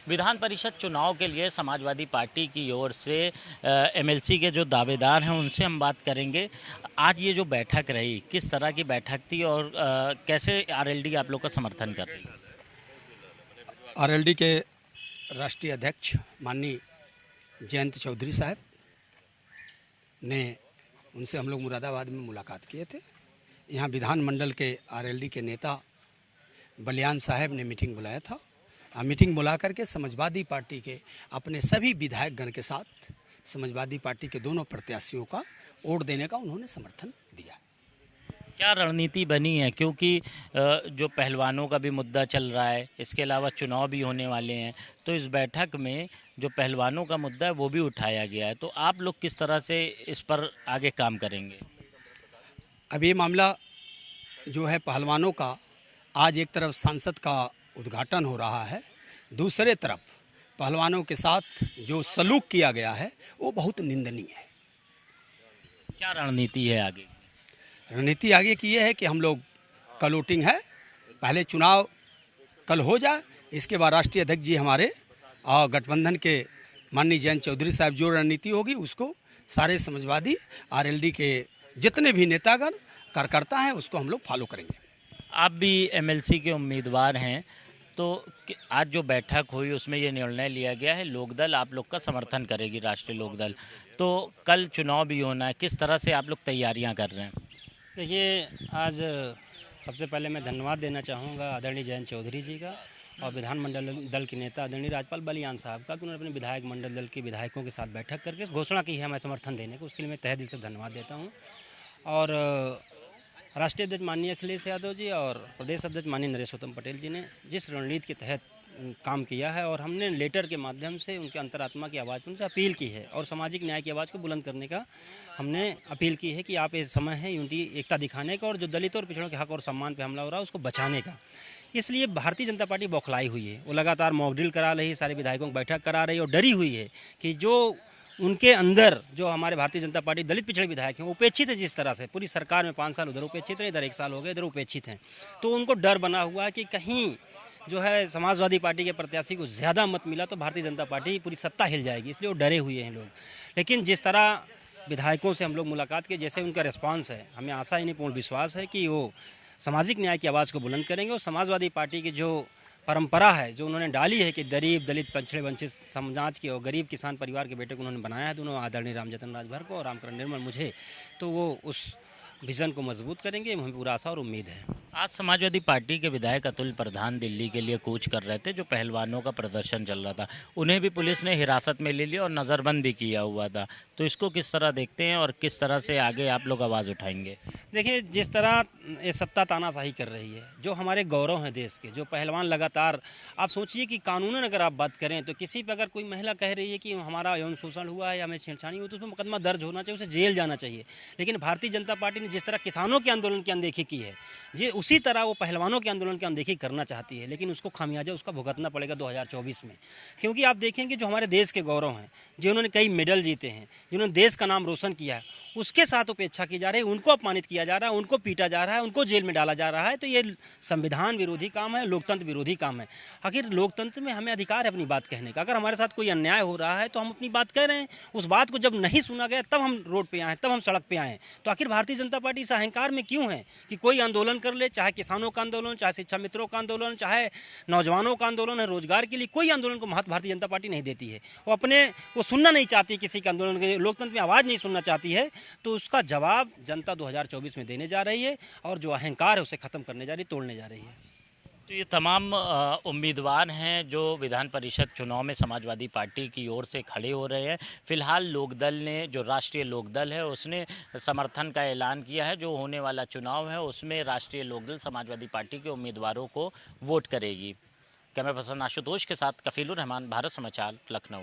विधान परिषद चुनाव के लिए समाजवादी पार्टी की ओर से एमएलसी के जो दावेदार हैं उनसे हम बात करेंगे। आज ये जो बैठक रही, किस तरह की बैठक थी और कैसे आरएलडी आप लोग का समर्थन कर रही है? आरएलडी के राष्ट्रीय अध्यक्ष माननीय जयंत चौधरी साहब ने उनसे हम लोग मुरादाबाद में मुलाकात किए थे। यहाँ विधानमंडल के आरएलडी के नेता बलियान साहब ने मीटिंग बुलाया था। मीटिंग बुला करके समाजवादी पार्टी के अपने सभी विधायकगण के साथ समाजवादी पार्टी के दोनों प्रत्याशियों का वोट देने का उन्होंने समर्थन दिया। क्या रणनीति बनी है, क्योंकि जो पहलवानों का भी मुद्दा चल रहा है, इसके अलावा चुनाव भी होने वाले हैं, तो इस बैठक में जो पहलवानों का मुद्दा है वो भी उठाया गया है। तो आप लोग किस तरह से इस पर आगे काम करेंगे? अब ये मामला जो है पहलवानों का, आज एक तरफ सांसद का उद्घाटन हो रहा है, दूसरे तरफ पहलवानों के साथ जो सलूक किया गया है वो बहुत निंदनीय है। क्या रणनीति है आगे? रणनीति आगे की ये है कि हम लोग कल वोटिंग है, पहले चुनाव कल हो जाए, इसके बाद राष्ट्रीय अध्यक्ष जी हमारे और गठबंधन के माननीय जयंत चौधरी साहब जो रणनीति होगी उसको सारे समाजवादी आरएलडी के जितने भी नेतागण कार्यकर्ता हैं उसको हम लोग फॉलो करेंगे। आप भी एमएलसी के उम्मीदवार हैं, तो आज जो बैठक हुई उसमें ये निर्णय लिया गया है लोकदल आप लोग का समर्थन करेगी, राष्ट्रीय लोकदल। तो कल चुनाव भी होना है, किस तरह से आप लोग तैयारियां कर रहे हैं? देखिए, आज सबसे पहले मैं धन्यवाद देना चाहूँगा आदरणीय जयंत चौधरी जी का और विधानमंडल दल के नेता आदरणीय राज्यपाल बलियान साहब का, कि उन्होंने अपने विधायक मंडल दल के विधायकों के साथ बैठक करके घोषणा की है हमें समर्थन देने को। उसके लिए मैं तहे दिल से धन्यवाद देता हूँ। और राष्ट्रीय अध्यक्ष माननीय अखिलेश यादव जी और प्रदेश अध्यक्ष माननीय नरेशोत्तम पटेल जी ने जिस रणनीति के तहत काम किया है और हमने लेटर के माध्यम से उनके अंतरात्मा की आवाज़ पर उनसे अपील की है और सामाजिक न्याय की आवाज़ को बुलंद करने का हमने अपील की है कि आप ये समय है यूनिटी एकता दिखाने का और जो दलित और पिछड़ों के हक और सम्मान पे हमला हो रहा है उसको बचाने का। इसलिए भारतीय जनता पार्टी बौखलाई हुई है, वो लगातार मॉक ड्रिल करा रही है, सारे विधायकों की बैठक करा रही है और डरी हुई है कि जो उनके अंदर जो हमारे भारतीय जनता पार्टी दलित पिछड़े विधायक हैं उपेक्षित है, जिस तरह से पूरी सरकार में 5 साल उधर उपेक्षित है, इधर 1 साल हो गए, इधर उपेक्षित हैं, तो उनको डर बना हुआ है कि कहीं जो है समाजवादी पार्टी के प्रत्याशी को ज़्यादा मत मिला तो भारतीय जनता पार्टी पूरी सत्ता हिल जाएगी, इसलिए वो डरे हुए हैं लोग। लेकिन जिस तरह विधायकों से हम लोग मुलाकात के जैसे उनका रिस्पांस है, हमें आशा ही नहीं पूर्ण विश्वास है कि वो सामाजिक न्याय की आवाज़ को बुलंद करेंगे और समाजवादी पार्टी की जो परंपरा है जो उन्होंने डाली है कि गरीब दलित पिछड़े वंचित समाज के और गरीब किसान परिवार के बेटे को उन्होंने बनाया है, दोनों आदरणीय रामजतन राजभर को और रामकरण निर्मल मुझे, तो वो उस विजन को मजबूत करेंगे, हमें पूरा आशा और उम्मीद है। आज समाजवादी पार्टी के विधायक अतुल प्रधान दिल्ली के लिए कूच कर रहे थे, जो पहलवानों का प्रदर्शन चल रहा था, उन्हें भी पुलिस ने हिरासत में ले लिया और नज़रबंद भी किया हुआ था। तो इसको किस तरह देखते हैं और किस तरह से आगे आप लोग आवाज़ उठाएंगे? देखिए, जिस तरह ये सत्ता तानाशाही कर रही है, जो हमारे गौरव हैं देश के, जो पहलवान लगातार, आप सोचिए कि कानूनन अगर आप बात करें तो किसी पर अगर कोई महिला कह रही है कि हमारा यौन शोषण हुआ है या हमें छेड़छाड़ी हुई तो उसमें मुकदमा दर्ज होना चाहिए, उसे जेल जाना चाहिए। लेकिन भारतीय जनता पार्टी ने जिस तरह किसानों के आंदोलन की अनदेखी की है, जी उसी तरह वो पहलवानों के आंदोलन की अनदेखी करना चाहती है, लेकिन उसको खामियाजा उसका भुगतना पड़ेगा 2024 में। क्योंकि आप देखेंगे जो हमारे देश के गौरव हैं, जिन्होंने कई मेडल जीते हैं, जिन्होंने देश का नाम रोशन किया है, उसके साथ उपेक्षा की जा रही है, उनको अपमानित किया जा रहा है, उनको पीटा जा रहा है, उनको जेल में डाला जा रहा है। तो ये संविधान विरोधी काम है, लोकतंत्र विरोधी काम है। आखिर लोकतंत्र में हमें अधिकार है अपनी बात कहने का। अगर हमारे साथ कोई अन्याय हो रहा है तो हम अपनी बात कह रहे हैं, उस बात को जब नहीं सुना गया तब हम रोड पे आए, तब हम सड़क पे आए। तो आखिर भारतीय जनता पार्टी इस अहंकार में क्यों है कि कोई आंदोलन कर ले, चाहे किसानों का आंदोलन, चाहे शिक्षा मित्रों का आंदोलन, चाहे नौजवानों का आंदोलन है, रोजगार के लिए कोई आंदोलन को महत्व भारतीय जनता पार्टी नहीं देती है। वो सुनना नहीं चाहती किसी के आंदोलन के, लोकतंत्र में आवाज़ नहीं सुनना चाहती है। तो उसका जवाब जनता 2024 में देने जा रही है और जो अहंकार है उसे खत्म करने जा रही है, तोड़ने जा रही है। तो ये तमाम उम्मीदवार हैं जो विधान परिषद चुनाव में समाजवादी पार्टी की ओर से खड़े हो रहे हैं। फिलहाल लोकदल ने, जो राष्ट्रीय लोकदल है, उसने समर्थन का ऐलान किया है। जो होने वाला चुनाव है उसमें राष्ट्रीय लोकदल समाजवादी पार्टी के उम्मीदवारों को वोट करेगी। कैमरा पर्सन आशुतोष के साथ कफीलुर रहमान, भारत समाचार, लखनऊ।